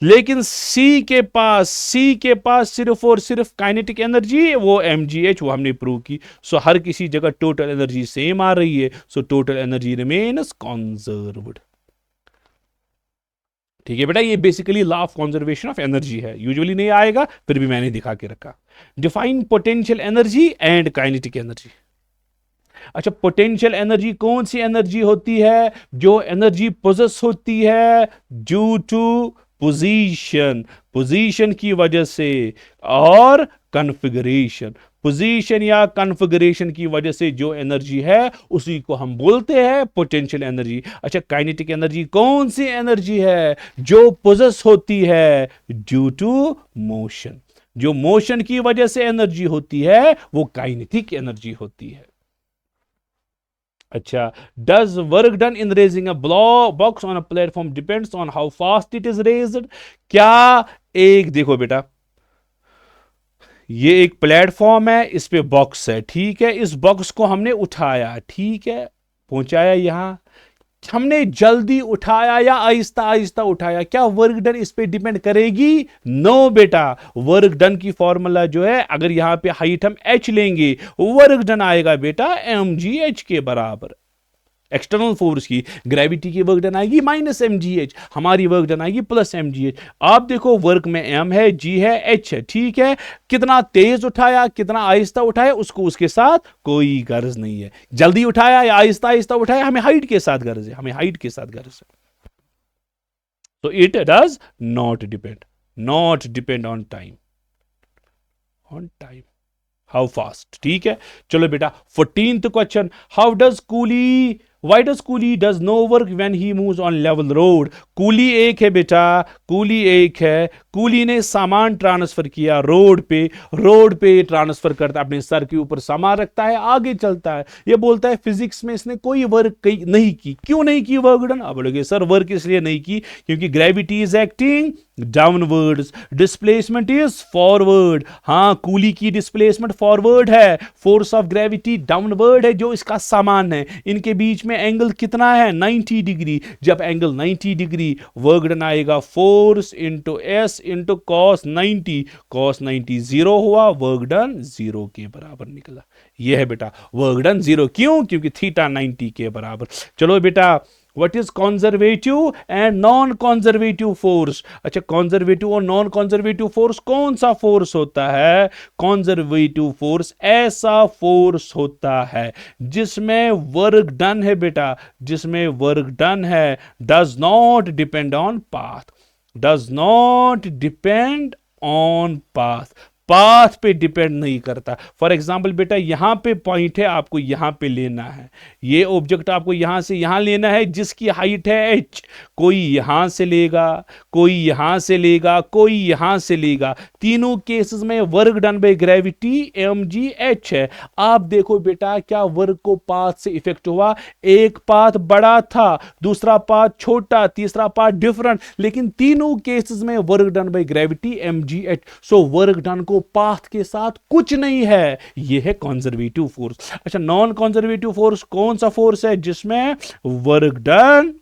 Speaker 1: लेकिन सी के पास सिर्फ और सिर्फ काइनेटिक एनर्जी, वो mgh, वो हमने प्रूव की। सो हर किसी जगह टोटल एनर्जी सेम आ रही है, so total energy remains conserved. ठीक है बेटा, ये basically law of conservation of energy है, यूजुअली नहीं आएगा फिर भी मैंने दिखा के रखा। Define potential energy and kinetic energy. अच्छा, पोटेंशियल एनर्जी कौन सी एनर्जी होती है? जो एनर्जी पोजेस होती है ड्यू टू पोजीशन की वजह से, और कॉन्फ़िगरेशन, पोजीशन या कॉन्फ़िगरेशन की वजह से जो एनर्जी है उसी को हम बोलते हैं पोटेंशियल एनर्जी। अच्छा, काइनेटिक एनर्जी कौन सी एनर्जी है? जो पोजेस होती है ड्यू टू मोशन, जो मोशन की वजह से एनर्जी होती है वो काइनेटिक एनर्जी होती है। अच्छा, does work done in raising a box on a platform depends on how fast it is raised? क्या एक, देखो बेटा ये एक प्लेटफॉर्म है, इस पे बॉक्स है, ठीक है, इस बॉक्स को हमने उठाया, ठीक है, पहुंचाया यहां, हमने जल्दी उठाया या आहिस्ता आहिस्ता उठाया, क्या वर्क डन इस पे डिपेंड करेगी? नो बेटा, वर्क डन की फॉर्मूला जो है, अगर यहां पे हाइट हम h लेंगे, वर्क डन आएगा बेटा mgh के बराबर। एक्सटर्नल फोर्स की, ग्रेविटी की वर्क डन आएगी माइनस mgh, हमारी वर्क डन आएगी प्लस mgh। आप देखो वर्क में m है, g है, h है, ठीक है, कितना तेज उठाया कितना आहिस्ता उठाया उसको उसके साथ कोई गर्ज नहीं है, जल्दी उठाया या आहिस्ता आहिस्ता उठाया, हमें हाइट के साथ गर्ज है, हमें हाइट के साथ गर्ज है। तो it does not depend on time, how fast, ठीक है। चलो बेटा 14th question, how does coolie, why does coolie does no work when he moves on level road? Coolie एक है बेटा, कूली एक है, कूली ने सामान ट्रांसफर किया रोड पे ट्रांसफर करता है, अपने सर के ऊपर सामान रखता है, आगे चलता है। ये बोलता है फिजिक्स में इसने कोई वर्क नहीं की, क्यों नहीं की वर्क डन? अब बोलोगे सर वर्क इसलिए नहीं की क्योंकि gravity is acting downwards, displacement is forward. हाँ, कूली की डिस्प्लेसमेंट फॉरवर्ड है, फोर्स ऑफ ग्रेविटी डाउनवर्ड है, जो इसका सामान है, इनके बीच में एंगल कितना है? 90 डिग्री। जब एंगल 90 डिग्री, वर्क डन आएगा force into S into cos 90, cos 90 zero हुआ, वर्क डन जीरो के बराबर निकला। यह है बेटा वर्क डन जीरो, क्यों? क्योंकि थीटा 90 के बराबर। चलो बेटा, what is conservative and non conservative force? अच्छा, कॉन्जर्वेटिव और नॉन कॉन्जर्वेटिव फोर्स कौन सा फोर्स होता है? कॉन्जर्वेटिव फोर्स ऐसा फोर्स होता है जिसमें वर्क डन है बेटा, जिसमें वर्क डन है does not depend on path, does not depend on path पे डिपेंड नहीं करता। फॉर एग्जाम्पल बेटा यहां पे पॉइंट है, आपको यहां पे लेना है, ये ऑब्जेक्ट आपको यहां से यहां लेना है जिसकी हाइट है h, कोई यहां से लेगा, कोई यहां से लेगा, कोई यहां से लेगा, तीनों केसेस में work done by gravity mgh है। आप देखो बेटा क्या वर्क को पाथ से इफेक्ट हुआ? एक पाथ बड़ा था, दूसरा पाथ छोटा, तीसरा पाथ डिफरेंट, लेकिन तीनों केसेस में work done by gravity mgh। So work done को पाथ के साथ कुछ नहीं है, यह है कंजर्वेटिव फोर्स। अच्छा, नॉन कंजर्वेटिव फोर्स कौन सा फोर्स है? जिसमें work done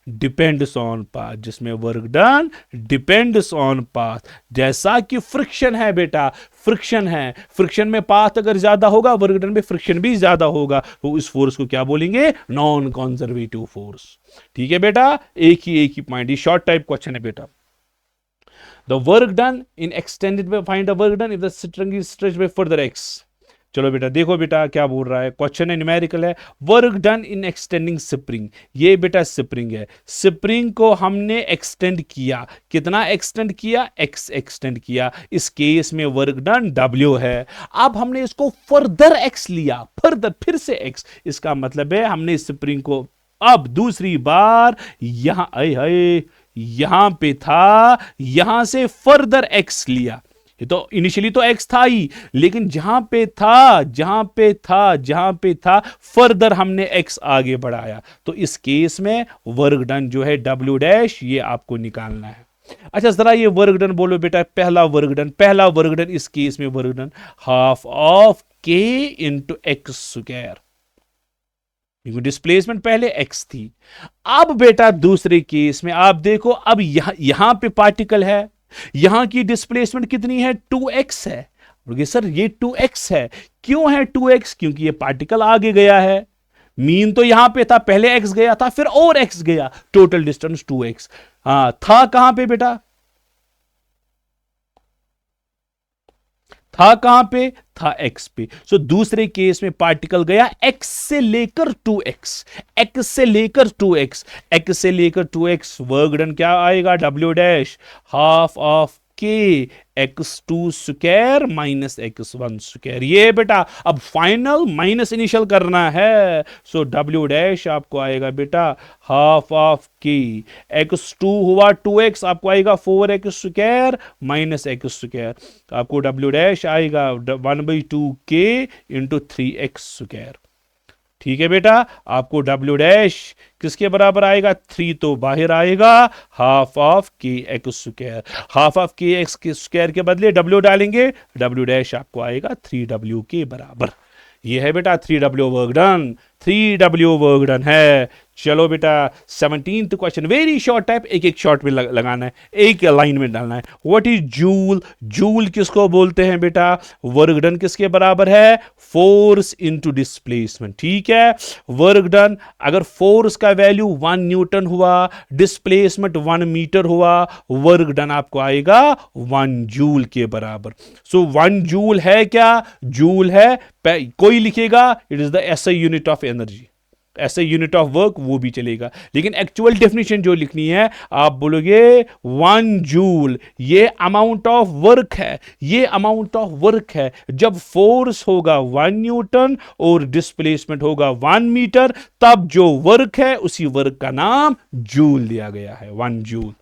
Speaker 1: depends on path, जिसमें work done depends on path. जैसा कि फ्रिक्शन है बेटा, फ्रिक्शन है, फ्रिक्शन में पाथ अगर ज्यादा होगा वर्क डन में फ्रिक्शन भी ज्यादा होगा, तो इस फोर्स को क्या बोलेंगे? Non conservative force. ठीक है बेटा, एक ही पॉइंट, ये शॉर्ट टाइप क्वेश्चन है बेटा। The work done in extended way, find the work done if the string is stretched by further x। चलो बेटा देखो बेटा क्या बोल रहा है, क्वेश्चन है न्यूमेरिकल है, work done in extending spring. ये बेटा स्प्रिंग है, स्प्रिंग को हमने एक्सटेंड किया, कितना एक्सटेंड किया? x एक्सटेंड किया, इस केस में वर्क डन w है। अब हमने इसको फर्दर x लिया, फर्दर फिर से x, इसका मतलब है हमने स्प्रिंग को अब दूसरी बार यहां यहां पे था, यहां से फर्दर x लिया, ये तो इनिशियली तो x था ही, लेकिन जहां पे था फर्दर हमने x आगे बढ़ाया, तो इस केस में वर्क डन जो है W डैश ये आपको निकालना है। अच्छा जरा ये वर्क डन बोलो बेटा, पहला वर्क डन इस केस में work done half of k into x square, displacement पहले x थी। अब बेटा दूसरे केस में आप देखो, अब यहां पे पार्टिकल है, यहां की डिस्प्लेसमेंट कितनी है 2x है। सर ये 2x है, क्यों है 2x? क्योंकि ये पार्टिकल आगे गया है, मीन तो यहां पे था, पहले x गया था फिर और x गया, टोटल डिस्टेंस 2x। हाँ था कहां पे बेटा, था कहां पे, था x पे। सो दूसरे केस में पार्टिकल गया x से लेकर 2x, x से लेकर 2x, x से लेकर 2x, वर्क डन क्या आएगा W dash half of k x2 square minus x1 square. ये बेटा अब फाइनल माइनस इनिशियल करना है, सो W डैश आपको आएगा बेटा हाफ ऑफ k x2 हुआ 2x, आपको आएगा 4x square minus x square, आपको W डैश आएगा 1/2 k इंटू 3x स्क्वायर। ठीक है बेटा, आपको W डैश किसके बराबर आएगा, 3 तो बाहर आएगा, हाफ ऑफ के एक्स स्क्वायर, हाफ ऑफ के एक्स के स्क्वायर के बदले W डालेंगे, W डैश आपको आएगा 3W के बराबर। ये है बेटा 3W work done, 3W work done है। चलो बेटा 17th question, very short type, एक एक शॉर्ट में लगाना है, एक लाइन में डालना है। व्हाट इज जूल, जूल किसको बोलते हैं बेटा, वर्क डन किसके बराबर है, फोर्स इनटू डिस्प्लेसमेंट। ठीक है, वर्क डन अगर फोर्स का वैल्यू 1 न्यूटन हुआ, डिस्प्लेसमेंट 1 मीटर हुआ, वर्क डन आपको आएगा 1 जूल के बराबर। सो 1 जूल है क्या, जूल है, कोई लिखेगा it is the SI unit of energy, ऐसे यूनिट ऑफ वर्क वो भी चलेगा, लेकिन एक्चुअल डेफिनेशन जो लिखनी है आप बोलोगे 1 जूल, ये अमाउंट ऑफ वर्क है, ये अमाउंट ऑफ वर्क है। जब फोर्स होगा 1 न्यूटन और डिस्प्लेसमेंट होगा 1 मीटर, तब जो वर्क है उसी वर्क का नाम जूल दिया गया है, 1 जूल।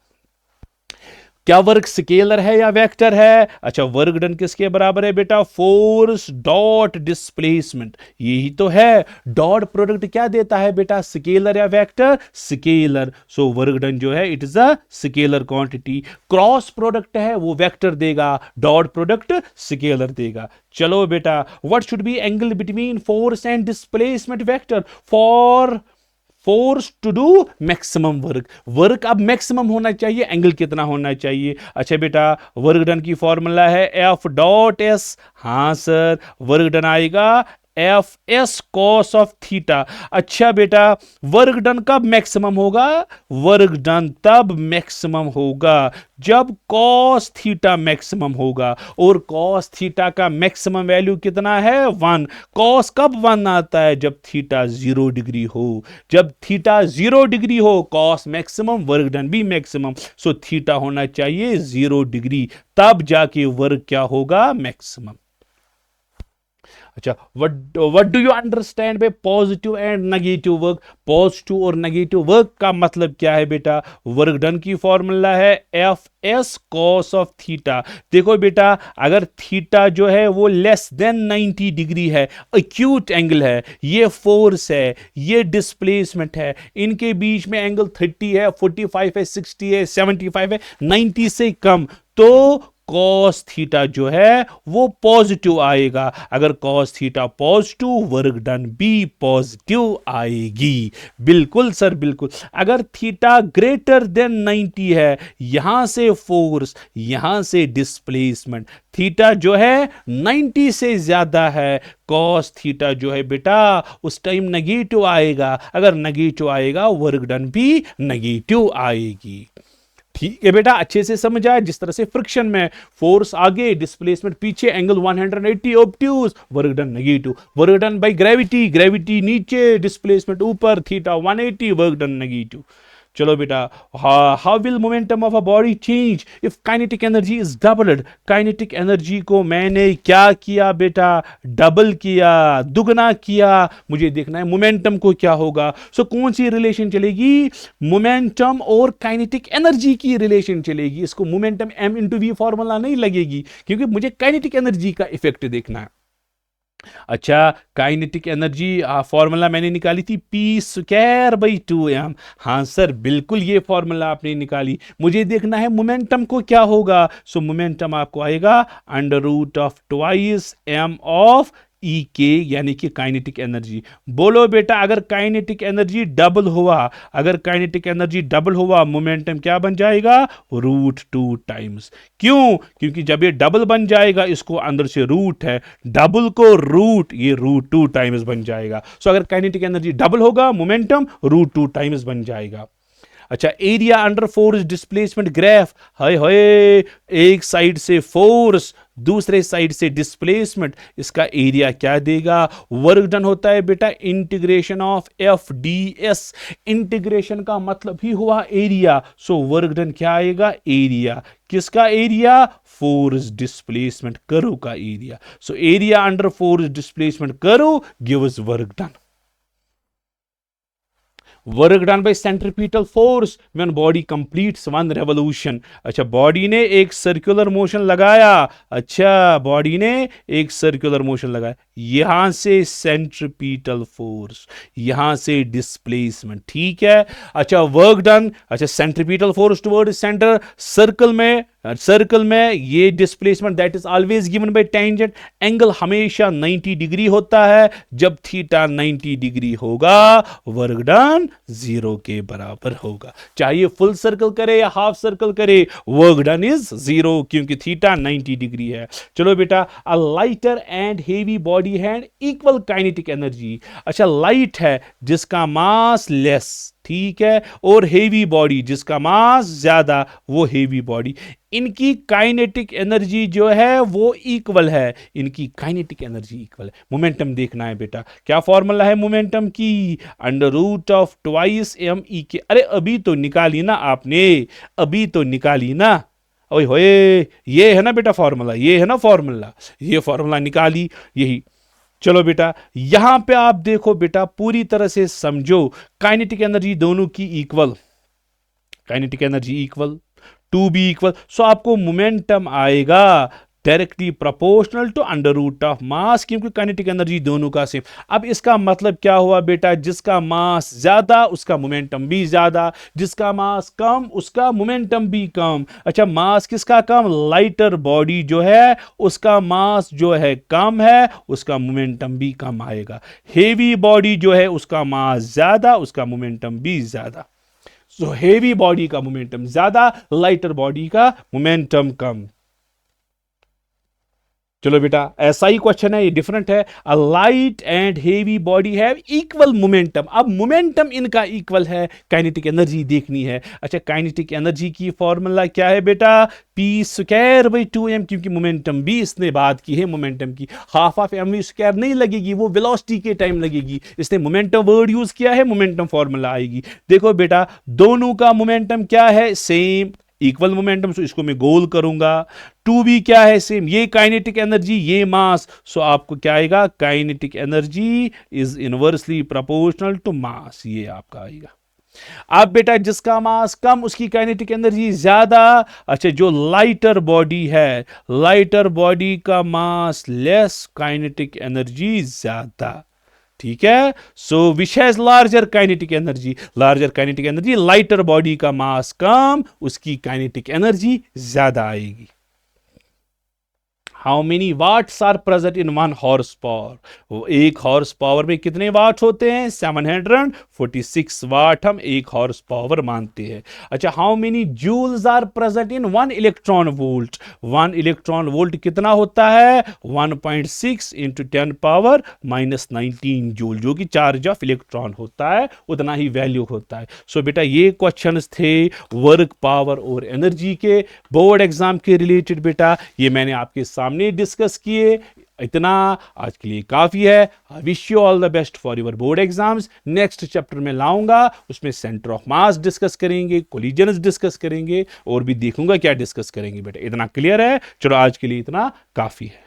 Speaker 1: क्या वर्क स्केलर है या वेक्टर है, अच्छा वर्क डन किसके बराबर है बेटा, फोर्स डॉट डिस्प्लेसमेंट, यही तो है। डॉट प्रोडक्ट क्या देता है बेटा, स्केलर या वेक्टर, स्केलर। सो वर्क डन जो है it is a scalar quantity, cross product है वो वेक्टर देगा, डॉट प्रोडक्ट स्केलर देगा। चलो बेटा, what should be angle between force and displacement vector for force to do maximum work, work अब maximum होना चाहिए, एंगल कितना होना चाहिए। अच्छा बेटा वर्क डन की फॉर्मूला है एफ डॉट एस, हाँ सर वर्क डन आएगा f s cos of theta. अच्छा बेटा वर्क डन कब मैक्सिमम होगा, वर्क डन तब मैक्सिमम होगा जब कॉस थीटा मैक्सिमम होगा, और कॉस थीटा का मैक्सिमम वैल्यू कितना है 1। कॉस कब 1 आता है, जब थीटा 0 डिग्री हो, जब थीटा 0 डिग्री हो कॉस मैक्सिमम, वर्क डन भी मैक्सिमम। सो थीटा होना चाहिए 0 डिग्री, तब जाके वर्क क्या होगा, मैक्सिमम। अच्छा what do you understand by positive and negative work, positive और नेगेटिव वर्क का मतलब क्या है बेटा, वर्क डन की फॉर्मूला है F s cos of theta. देखो बेटा अगर थीटा जो है वो लेस देन 90 डिग्री है, एक्यूट एंगल है, ये फोर्स है, ये डिस्प्लेसमेंट है, इनके बीच में एंगल 30 है, 45 है, 60 है, 75 है, 90 से कम, तो कॉस थीटा जो है वो पॉजिटिव आएगा। अगर cos theta positive, work done भी पॉजिटिव आएगी। बिल्कुल सर बिल्कुल। अगर थीटा ग्रेटर देन 90 है, यहां से फोर्स, यहां से डिस्प्लेसमेंट, थीटा जो है 90 से ज्यादा है, कॉस थीटा जो है बेटा उस टाइम नेगेटिव आएगा। अगर नेगेटिव आएगा वर्क डन भी नेगेटिव आएगी। ठीक है बेटा, अच्छे से समझ आया। जिस तरह से फ्रिक्शन में फोर्स आगे, डिस्प्लेसमेंट पीछे, angle 180 obtuse, work done negative. Work done by gravity, gravity नीचे, डिस्प्लेसमेंट ऊपर, थीटा 180, वर्क डन नेगेटिव। चलो बेटा, how will momentum of a body change if kinetic energy is doubled? Kinetic energy को मैंने क्या किया बेटा? डबल किया, दुगना किया। मुझे देखना है मोमेंटम को क्या होगा। सो कौन सी रिलेशन चलेगी? मोमेंटम और काइनेटिक एनर्जी की रिलेशन चलेगी। इसको momentum m into v formula नहीं लगेगी, क्योंकि मुझे काइनेटिक एनर्जी का इफेक्ट देखना है। अच्छा, काइनेटिक एनर्जी फॉर्मूला मैंने निकाली थी p²/2m। हाँ सर, बिल्कुल ये फॉर्मूला आपने निकाली। मुझे देखना है मोमेंटम को क्या होगा। सो मोमेंटम आपको आएगा √2m ऑफ ई के, यानी कि काइनेटिक एनर्जी। बोलो बेटा, अगर काइनेटिक एनर्जी डबल हुआ, अगर काइनेटिक एनर्जी डबल हुआ, मोमेंटम क्या बन जाएगा? √2 टाइम्स। क्यों? क्योंकि जब ये डबल बन जाएगा, इसको अंदर से रूट है, डबल को रूट, ये √2 टाइम्स बन जाएगा। सो अगर काइनेटिक एनर्जी डबल होगा, मोमेंटम √2 टाइम्स बन जाएगा। अच्छा, area under force displacement graph, हाय हाय, एक साइड से फोर्स, दूसरे साइड से डिस्प्लेसमेंट, इसका एरिया क्या देगा? वर्क डन होता है बेटा इंटीग्रेशन ऑफ FDS। इंटीग्रेशन का मतलब ही हुआ एरिया। सो वर्क डन क्या आएगा? एरिया। किसका एरिया? फोर्स डिस्प्लेसमेंट कर्व का area. So area under force displacement curve gives work done. Work done bye centripetal force when body completes 1 revolution. अच्छा, body ने एक सर्कुलर मोशन लगाया। अच्छा, बॉडी ने एक सर्कुलर मोशन लगाया, यहां से सेंट्रीपिटल फोर्स, यहां से डिस्प्लेसमेंट। ठीक है। अच्छा, वर्क डन, अच्छा centripetal force toward centre, circle में ये displacement that is always given by tangent. Angle हमेशा 90 डिग्री होता है। जब थीटा 90 डिग्री होगा, वर्क डन 0 के बराबर होगा। चाहे फुल सर्कल करे या हाफ सर्कल करे, वर्क डन इज 0, क्योंकि थीटा 90 डिग्री है। चलो बेटा, a lighter and heavy body had equal kinetic energy. अच्छा, लाइट है जिसका मास लेस, ठीक है, और हेवी बॉडी जिसका मास ज्यादा, वो हेवी बॉडी, इनकी काइनेटिक एनर्जी जो है वो इक्वल है। इनकी काइनेटिक एनर्जी इक्वल है। मोमेंटम देखना है बेटा, क्या फॉर्मूला है मोमेंटम की? √2m ई के। अरे अभी तो निकाली ना आपने, अभी तो निकाली ना। ओए होए, ये है ना बेटा फॉर्मूला, ये है ना फॉर्मूला, ये फॉर्मूला निकाली, यही। चलो बेटा, यहां पे आप देखो बेटा, पूरी तरह से समझो, काइनेटिक एनर्जी दोनों की equal, kinetic energy equal, to be equal. So आपको मोमेंटम आएगा directly proportional to √ of mass, क्योंकि काइनेटिक एनर्जी दोनों का सेम। अब इसका मतलब क्या हुआ बेटा? जिसका मास ज्यादा उसका मोमेंटम भी ज्यादा, जिसका मास कम उसका मोमेंटम भी कम। अच्छा, मास किसका कम? लाइटर बॉडी जो है उसका मास जो है कम है, उसका मोमेंटम भी कम आएगा। हेवी बॉडी जो है उसका मास ज्यादा, उसका मोमेंटम भी ज्यादा। सो हेवी बॉडी का मोमेंटम ज्यादा, लाइटर बॉडी का मोमेंटम कम। चलो बेटा, ऐसा ही क्वेश्चन है, ये डिफरेंट है। A light and heavy body have equal momentum. अब मोमेंटम इनका इक्वल है, काइनेटिक एनर्जी देखनी है। अच्छा, काइनेटिक एनर्जी की फॉर्मूला क्या है बेटा? p²/2m, क्योंकि मोमेंटम भी इसने बात की है मोमेंटम की। हाफ ऑफ mv² नहीं लगेगी, वो वेलोसिटी के टाइम लगेगी। इसने मोमेंटम वर्ड यूज किया है, मोमेंटम फॉर्मूला आएगी। देखो बेटा, दोनों का मोमेंटम क्या है? Same, equal momentum. सो इसको मैं गोल करूंगा। टू भी क्या है? सेम। ये काइनेटिक एनर्जी, ये मास। सो आपको क्या आएगा? Kinetic energy is inversely proportional to mass, ये आपका आएगा। अब बेटा, जिसका मास कम उसकी काइनेटिक एनर्जी ज्यादा। अच्छा, जो लाइटर बॉडी है, लाइटर बॉडी का मास लेस, काइनेटिक एनर्जी ज्यादा। ठीक है। So which has larger kinetic energy? Larger kinetic energy, lighter body का मास कम, उसकी काइनेटिक एनर्जी ज्यादा आएगी। How many watts are present in 1 horse power? एक हॉर्स पावर में कितने वाट होते हैं? 746 वाट हम एक हॉर्स पावर मानते हैं। अच्छा, how many joules are present in 1 electron volt? 1 electron volt कितना होता है? 1.6 × 10⁻⁻19 जूल, जो कि चार्ज ऑफ इलेक्ट्रॉन होता है, उतना ही वैल्यू होता है। सो बेटा, ये क्वेश्चंस थे वर्क, पावर और एनर्जी के, बोर्ड एग्जाम के रिलेटेड। बेटा, ये मैंने आपके सामने डिस्कस किए। इतना आज के लिए काफ़ी है। I wish you all the best for your board exams. Next chapter में लाऊंगा, उसमें सेंटर ऑफ मास डिस्कस करेंगे, कोलिजन्स डिस्कस करेंगे और भी देखूंगा क्या डिस्कस करेंगे। बेटा इतना क्लियर है? चलो आज के लिए इतना काफ़ी है।